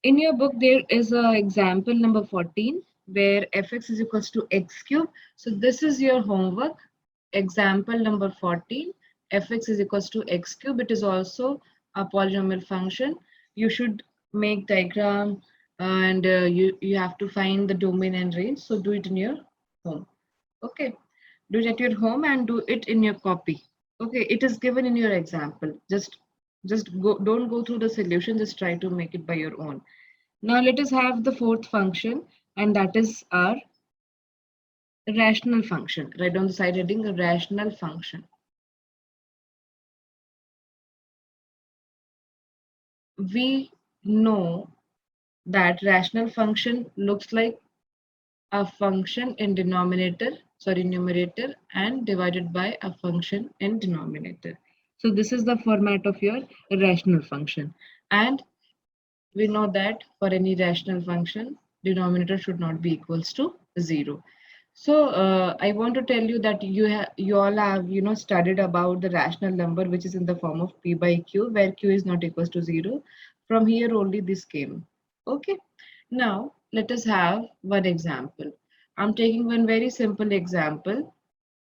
in your book there is a example number 14 where fx is equals to x cube. So this is your homework. Example number 14, fx is equals to x cube. It is also a polynomial function. You should make diagram and you have to find the domain and range. So do it in your home. Okay, do it at your home and do it in your copy. Okay, it is given in your example. Just go, don't go through the solution, just try to make it by your own. Now let us have the fourth function, and that is our rational function. Write on the side heading a rational function. We know that rational function looks like a function in numerator and divided by a function in denominator. So this is the format of your rational function. And we know that for any rational function, denominator should not be equals to 0. So I want to tell you that you all have studied about the rational number which is in the form of p by q, where q is not equals to 0. From here only this came. Okay. Now let us have one example. I'm taking one very simple example.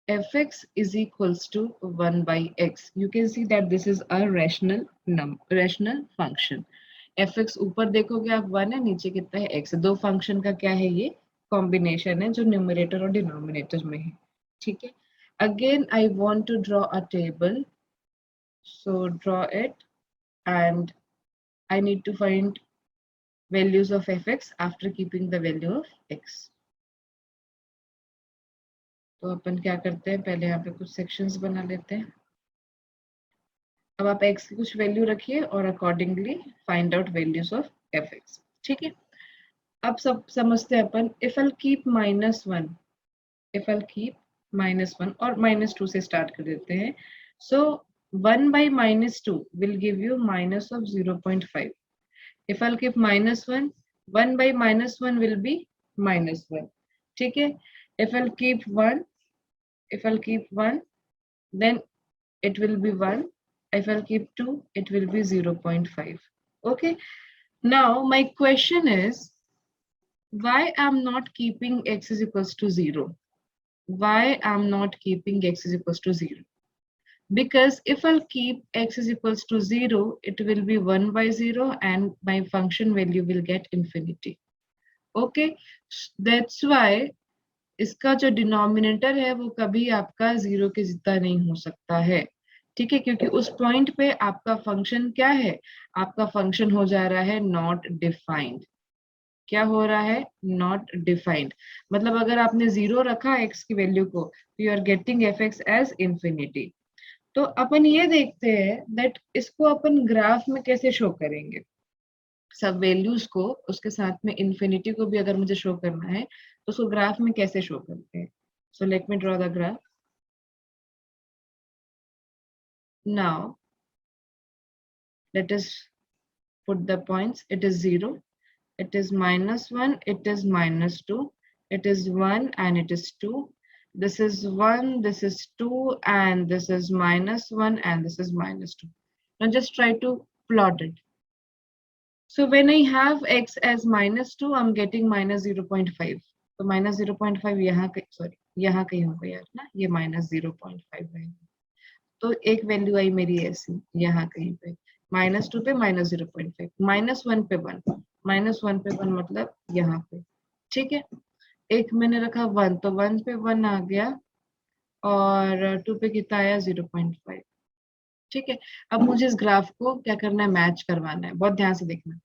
Fx is equals to 1 by x. You can see that this is a rational function. fx ऊपर देखोगे आप 1 है, नीचे कितना है x. दो function का क्या है, ये कॉम्बिनेशन है जो न्यूमरेटर और डिनोमिनेटर में है. ठीक है. Again I want to draw a table, so draw it, and I need to find values of fx after keeping the value of x. तो अपन क्या करते हैं, पहले यहाँ पे कुछ सेक्शंस बना लेते हैं. अब आप x की कुछ वैल्यू रखिए और accordingly find out values of fx. ठीक है. अब सब समझते हैं अपन. If I keep -1, if I keep -1 और -2 से स्टार्ट कर देते हैं. सो 1 by -2 will give you minus of 0.5. If I'll keep -1, 1 by -1 will be -1. ठीक है. If I'll keep 1, then it will be 1. If I'll keep 2, it will be 0.5. Okay. Now my question is, why I'm not keeping x is equals to 0? Why I'm not keeping x is equals to 0? Because if I'll keep x is equals to 0, it will be 1 by 0 and my function value will get infinity. Okay. That's why इसका जो denominator है वो कभी आपका 0 के जितना नहीं हो सकता है. ठीक है. क्योंकि उस पॉइंट पे आपका फंक्शन क्या है, आपका फंक्शन हो जा रहा है नॉट डिफाइंड. क्या हो रहा है, नॉट डिफाइंड. मतलब अगर आपने 0 रखा x की वैल्यू को, तो you are getting fx as infinity. तो अपन ये देखते हैं दैट इसको अपन ग्राफ में कैसे शो करेंगे. सब वैल्यूज को उसके साथ में इंफिनिटी को भी अगर मुझे शो करना है तो उसको ग्राफ में कैसे शो करते हैं. सो let me draw the graph. Now let us put the points. It is 0, it is -1, it is -2, it is 1 and it is 2. This is 1, this is 2, and this is -1 and this is -2. Now just try to plot it. So when I have x as -2, I'm getting -0.5. तो -0.5 यहाँ यहाँ कहीं होगा यार ना, ये -0.5 है. तो एक वैल्यू आई मेरी ऐसी यहाँ कहीं पे, -2 पे -0.5, -1 पे 1, -1 पे 1 मतलब यहाँ पे. ठीक है. एक मैंने रखा 1, तो 1 पे 1 आ गया और 2 पे कितना आया, 0.5. ठीक है. अब मुझे इस ग्राफ को क्या करना है, मैच करवाना है. बहुत ध्यान से देखना.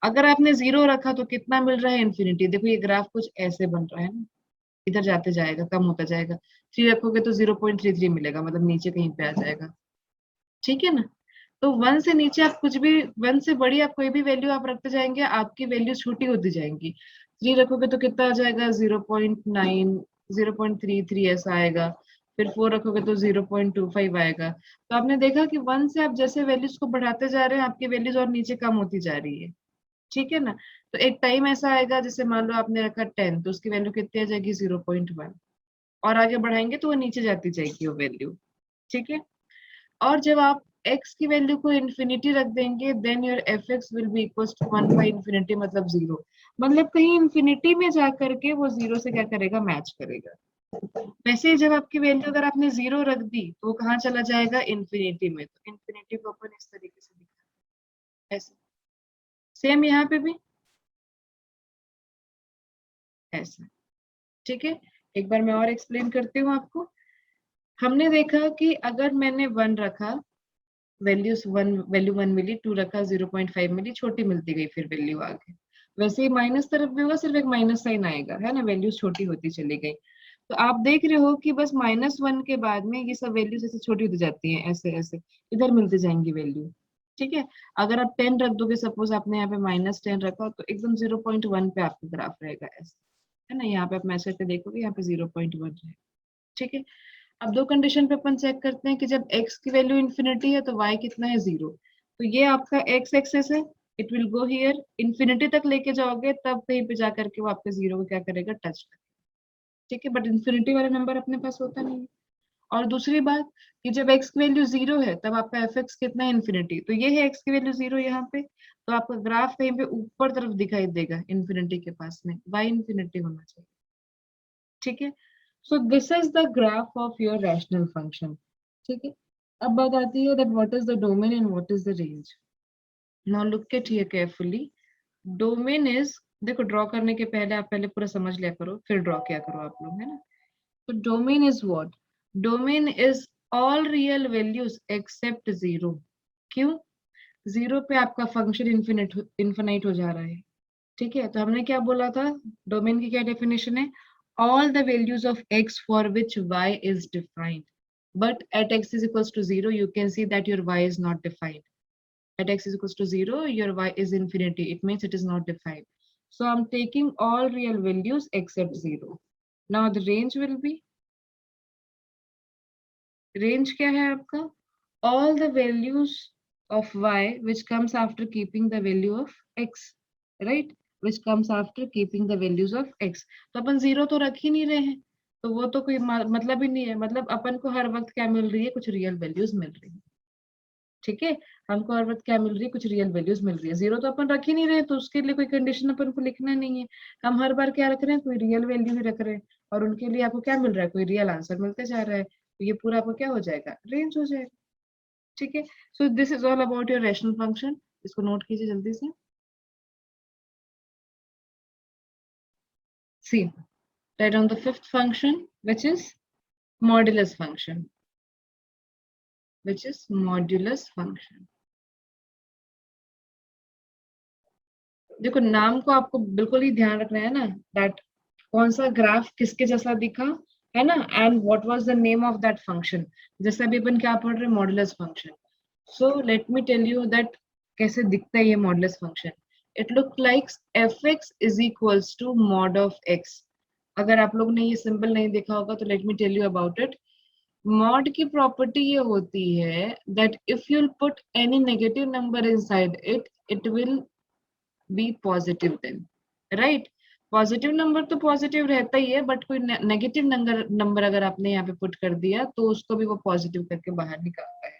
अगर आपने 0 रखा तो कितना मिल रहा है, इंफिनिटी. देखो ये ग्राफ कुछ ऐसे बन रहा है ना, इधर जाते जाएगा, कम होता जाएगा. 3 रखोगे तो 0.33 मिलेगा, मतलब नीचे कहीं पे आ जाएगा. ठीक है ना. तो 1 से नीचे आप कुछ भी, 1 से बड़ी आप कोई भी वैल्यू आप रखते जाएंगे, आपकी वैल्यू छोटी होती जाएंगी. 3 रखोगे तो कितना आ जाएगा, 0.9, 0.33 ऐसा आएगा. फिर 4 रखोगे तो 0.25 आएगा. तो आपने देखा कि 1 से आप जैसे वैल्यूज को बढ़ाते जा रहे हैं, आपकी वैल्यूज और नीचे कम होती जा रही है. ठीक है ना. तो एक टाइम ऐसा आएगा, जैसे मान लो आपने रखा 10, तो उसकी वैल्यू कितनी आ जाएगी, 0.1. और आगे बढ़ाएंगे तो वो नीचे जाती जाएगी वो वैल्यू. ठीक है. और जब आप x की वैल्यू को इन्फिनिटी रख देंगे then your fx will be equal to 1 by infinity मतलब 0, मतलब कहीं इन्फिनिटी में जा करके वो 0 से क्या करेगा, मैच करेगा। वैसे ही जब आपकी वैल्यू अगर आपने 0 रख दी तो वो कहाँ चला जाएगा, इन्फिनिटी में। तो इन्फिनिटी को अपन इस तरीके से दिखा, ऐसे। सेम यहाँ पे भी ऐसा, ठीक है। एक बार मैं और एक्सप्लेन करती हूँ आपको। हमने देखा कि अगर मैंने 1 रखा, वैल्यू 1 मिली, 2 रखा 0.5 मिली, छोटी मिलती गई फिर वैल्यू आगे। वैसे ही माइनस तरफ भी होगा, सिर्फ एक माइनस साइन आएगा, है ना, वैल्यू छोटी होती चली गई। तो आप देख रहे हो कि बस -1 के बाद में ये सब वैल्यूज ऐसे छोटी होती जाती हैं, ऐसे ऐसे इधर मिलती जाएंगी वैल्यू, ठीक है। अगर आप 10 रख दोगे, सपोज आपने यहाँ पे -10 रखा, तो एकदम 0.1 पे आपका ग्राफ रहेगा, ऐसे, है ना। यहाँ पे आप मैच करके देखोगे, यहाँ पे 0.1 है, ठीक है। अब दो कंडीशन पे अपन चेक करते हैं कि जब x की वैल्यू इन्फिनिटी है तो y कितना है, 0। तो ये आपका x एक्सेस है, it will go here, infinity तक लेके जाओगे तब कहीं पे जाकर के वो आपके 0 को क्या करेगा, टच करेगा, ठीक है। बट इन्फिनिटी वाला नंबर अपने पास होता नहीं है। और दूसरी बात कि जब x की वैल्यू 0 है तब आपका fx कितना है, इन्फिनिटी। तो ये है x की वैल्यू 0 यहाँ पे, तो आपका ग्राफ कहीं पे ऊपर तरफ दिखाई देगा इन्फिनिटी के पास में, y इन्फिनिटी होना चाहिए, ठीक है। So this is the graph of your rational function, ठीक है। अब बात आती है that what is the domain and what is the range. Now look at here carefully. Domain is, देखो ड्रॉ करने के पहले आप पहले पूरा समझ लिया करो, फिर ड्रॉ किया करो आप लोग, है ना। तो domain is what, domain is all real values except 0। क्यों, 0 पे आपका फंक्शन इन्फिनाइट हो जा रहा है, ठीक है। तो हमने क्या बोला था, डोमेन की क्या डेफिनेशन है, all the values of x for which y is defined, but at x is equals to 0 you can see that your y is not defined. At x is equals to 0 your y is infinity, it means it is not defined. So I'm taking all real values except 0. Now the range will be, range क्या है आपका, all the values of y which comes after keeping the value of x, right, which comes after keeping the values of x। तो अपन 0 तो रख ही नहीं रहे हैं, तो वो तो कोई मतलब ही नहीं है, मतलब अपन को हर वक्त क्या मिल रही है, कुछ रियल वैल्यूज मिल रही है, ठीक है। हमको हर वक्त क्या मिल रही है, कुछ रियल वैल्यूज मिल रही है। 0 तो अपन रख ही नहीं रहे, तो उसके लिए कोई कंडीशन अपन को लिखना नहीं है। हम हर बार क्या रख रहे हैं, कोई रियल वैल्यू ही रख रहे हैं, और उनके लिए आपको क्या मिल रहा है, कोई रियल आंसर मिलते जा रहा है। तो ये पूरा आपको क्या हो जाएगा, रेंज हो जाएगा, ठीक है। So this is all about your rational function. इसको नोट कीजिए जल्दी से। सी, write down the fifth function, which is modulus function, which is modulus function। देखो नाम को आपको बिल्कुल ही ध्यान रखना है ना, दैट कौन सा ग्राफ किसके जैसा दिखा, है ना, and what was the name of that function. जैसे अभी अपन क्या पढ़ रहे हैं, modulus function. So let me tell you that कैसे दिखता है ये modulus function. It look like fx is equals to mod of x। अगर आप लोग ने ये सिंबल नहीं देखा होगा तो let me tell you about it. Mod की प्रॉपर्टी ये होती है that if you put any negative number inside it, it will be positive then, right. Positive number तो पॉजिटिव रहता ही है, बट कोई नेगेटिव नंबर अगर आपने यहाँ पे पुट कर दिया तो उसको भी वो पॉजिटिव करके बाहर निकालता है,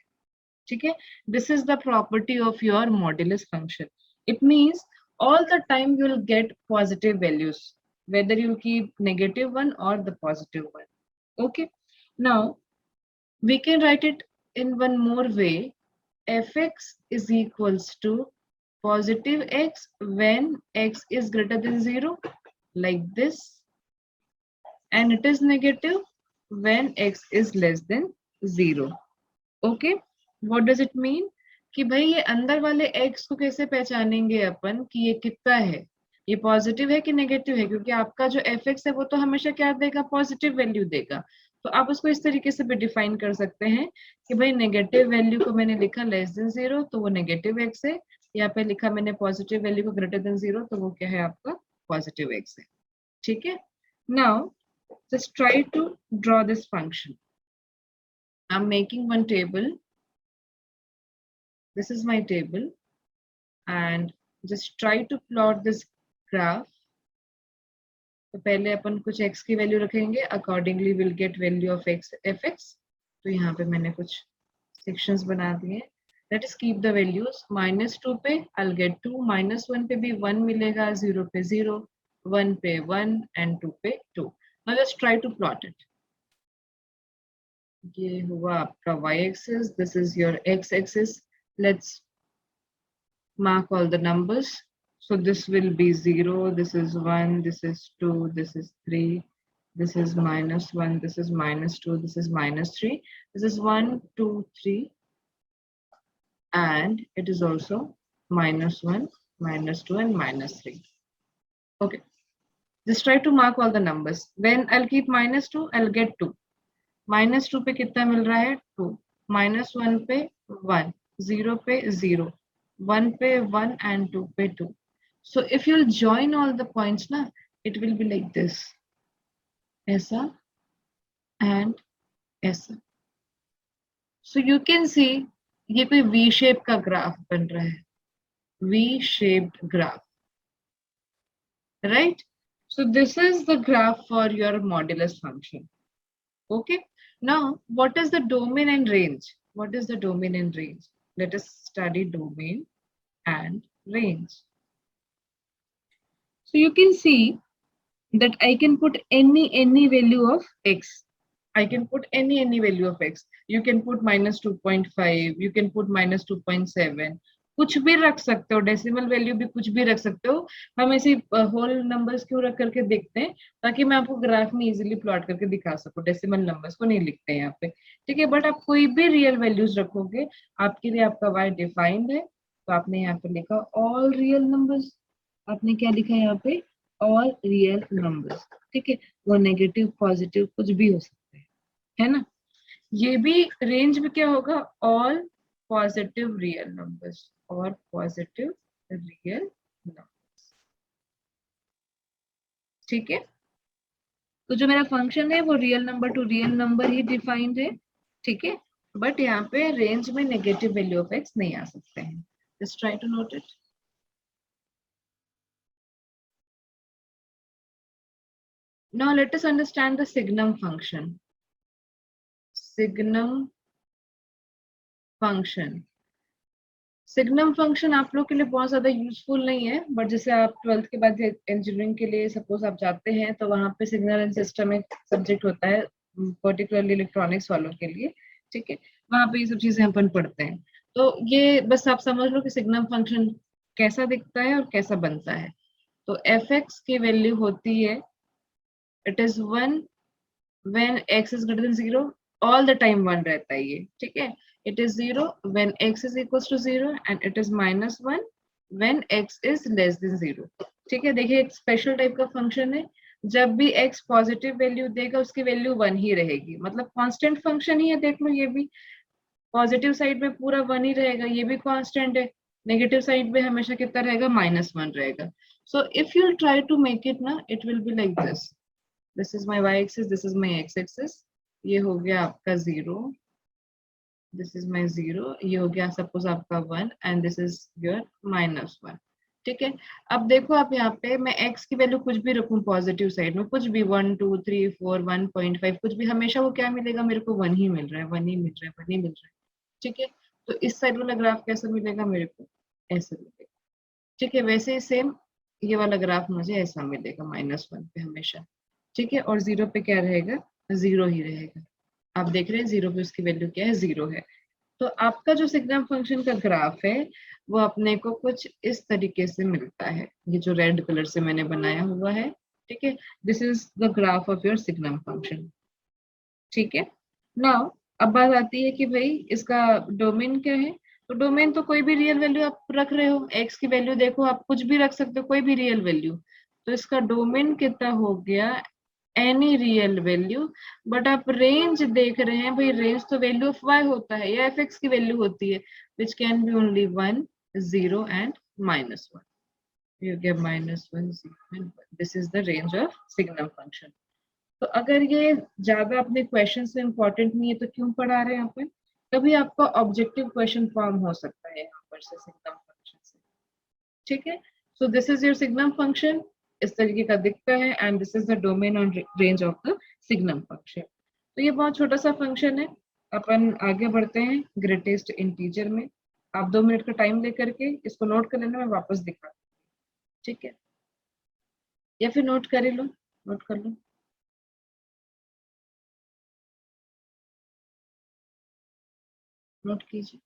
ठीक है। This is the property of your modulus function. It means all the time you will get positive values, whether you keep negative one or the positive one, okay। Now we can write it in one more way, fx is equals to positive x when x is greater than 0, like this, and it is negative when x is less than 0, okay। what does it mean कि भाई ये अंदर वाले x को कैसे पहचानेंगे अपन कि ये कितना है, ये पॉजिटिव है कि नेगेटिव है, क्योंकि आपका जो fx है वो तो हमेशा क्या देगा, पॉजिटिव वैल्यू देगा। तो आप उसको इस तरीके से भी डिफाइन कर सकते हैं कि भाई नेगेटिव वैल्यू को मैंने लिखा लेस देन 0 तो वो नेगेटिव x है, यहाँ पे लिखा मैंने पॉजिटिव वैल्यू को ग्रेटर देन 0 तो वो क्या है, आपका पॉजिटिव x है, ठीक है। Now just try to draw this function. I am making one table, this is my table, and just try to plot this graph। तो पहले अपन कुछ x की वैल्यू रखेंगे, accordingly will get value of x fx। तो यहाँ पे मैंने कुछ सेक्शंस बना दिए. Let us keep the values. -2 पे आई विल गेट 2, -1 पे भी 1 मिलेगा, 0 पे 0, 1 पे 1 एंड 2 पे 2. Now let's try to plot it. ये हुआ आपका y axis, this is your x axis. Let's mark all the numbers. So this will be 0, this is 1, this is 2, this is 3, this is -1, this is -2, this is -3, this is 1, 2, 3, and it is also -1, -2, and -3. Okay, just try to mark all the numbers. When I'll keep -2, I'll get 2. -2 पे कितना मिल रहा है? 2. -1 पे 1, 0 पे 0, 1 पे 1 and 2 पे 2. So if you'll join all the points ना, it will be like this. ऐसा and ऐसा. So you can see ये कोई V shape का ग्राफ बन रहा है. V-shaped graph, right? So this is the graph for your modulus function. Okay. Now, what is the domain and range? What is the domain and range? Let us study domain and range. So you can see that I can put any value of x. I can put any value of x. You can put -2.5, you can put -2.7. कुछ भी रख सकते हो, decimal value भी कुछ भी रख सकते हो. हम ऐसे होल नंबर्स क्यों रख करके देखते हैं, ताकि मैं आपको ग्राफ में इजीली प्लॉट करके दिखा सकूं. डेसिमल नंबर्स को नहीं लिखते हैं यहाँ पे, ठीक है. बट आप कोई भी रियल वैल्यूज रखोगे, आपके लिए आपका y डिफाइंड है. तो आपने यहाँ पे लिखा ऑल रियल नंबर्स. आपने क्या लिखा है यहाँ पे? ऑल रियल नंबर्स, ठीक है. वो नेगेटिव पॉजिटिव कुछ भी हो सकते हैं, है ना. ये भी रेंज में क्या होगा? ऑल पॉजिटिव रियल नंबर्स और पॉजिटिव रियल नंबर्स, ठीक है. तो जो मेरा फंक्शन है वो real number to real number ही डिफाइंड है, ठीक है. बट यहाँ पे रेंज में नेगेटिव वैल्यू ऑफ एक्स नहीं आ सकते हैं. Just try to note it. Now let us understand the signum function. Signum function. सिग्नम फंक्शन आप लोग के लिए बहुत ज्यादा यूजफुल नहीं है, बट जैसे आप 12th के बाद इंजीनियरिंग के लिए सपोज आप जाते हैं, तो वहां पे सिग्नल एंड सिस्टम एक सब्जेक्ट होता है, पर्टिकुलरली इलेक्ट्रॉनिक्स वालों के लिए, ठीक है. वहां पे ये सब चीजें अपन पढ़ते हैं. तो ये बस आप समझ लो कि सिग्नम फंक्शन कैसा दिखता है और कैसा बनता है. तो एफ एक्स की वैल्यू होती है, it is 1 when x is greater than 0, all the time 1 रहता है ये, ठीक है. It is 0 when x is equals to 0 and it is -1 when x is less than 0, ठीक है. देखिए एक स्पेशल टाइप का फंक्शन है. जब भी x पॉजिटिव वैल्यू देगा उसकी वैल्यू 1 ही रहेगी, मतलब कांस्टेंट फंक्शन ही है. देख लो ये भी पॉजिटिव साइड में पूरा 1 ही रहेगा, ये भी कांस्टेंट है. नेगेटिव साइड में हमेशा कितना रहेगा? -1 रहेगा. So if you try to make it ना, it will be like this. This is my y-axis, this is my x-axis. ये हो गया आपका 0, this is my 0, ये हो गया सपोज आपका 1 and this is your -1, ठीक है. अब देखो आप यहाँ पे मैं x की वैल्यू कुछ भी रखूं पॉजिटिव साइड में, कुछ भी 1 2 3 4 1.5 कुछ भी, हमेशा वो क्या मिलेगा मेरे को? 1 ही मिल रहा है, 1 ही मिल रहा है, 1 ही मिल रहा है, ठीक है. तो इस साइड वाला ग्राफ कैसा मिलेगा मेरे को? ऐसा मिलेगा, ठीक है. वैसे ही सेम ये वाला ग्राफ मुझे ऐसा मिलेगा -1 पे हमेशा, ठीक है. और 0 पे क्या रहेगा? 0 ही रहेगा. आप देख रहे हैं 0 पे उसकी वैल्यू क्या है? 0 है. तो आपका जो सिग्नम फंक्शन का ग्राफ है वो अपने को कुछ इस तरीके से मिलता है. ये जो रेड कलर से मैंने बनाया हुआ है, ठीक है. This is the graph of your signum function, ठीक है. नाउ अब बात आती है कि भाई इसका डोमेन क्या है. तो डोमेन तो कोई भी रियल वैल्यू आप रख रहे हो. एक्स की वैल्यू देखो, आप कुछ भी रख सकते हो, कोई भी रियल वैल्यू. तो इसका डोमेन कितना हो गया? Any real value. बट आप रेंज देख रहे हैं भाई, रेंज तो वैल्यू ऑफ y होता है या f(x) की वैल्यू होती है, which can be only 1 0 and -1. you get -1 0 and 1. This is the range of signum function. तो अगर ये ज्यादा अपने क्वेश्चन से इंपॉर्टेंट नहीं है तो क्यों पढ़ा रहे हैं यहाँ पे? कभी आपका ऑब्जेक्टिव क्वेश्चन फॉर्म हो सकता है यहाँ पर से सिग्नम फंक्शन से, ठीक है. So this is your signum function, इस तरीके का दिखता है, and this is the domain और range of the signum function. तो ये बहुत छोटा सा फंक्शन है. अपन आगे बढ़ते हैं ग्रेटेस्ट इंटीजर में। आप 2 मिनट का टाइम लेकर के इसको नोट कर लेना, मैं वापस दिखा, ठीक है? या फिर नोट कर ही लो, नोट कर लो। नोट कीजिए।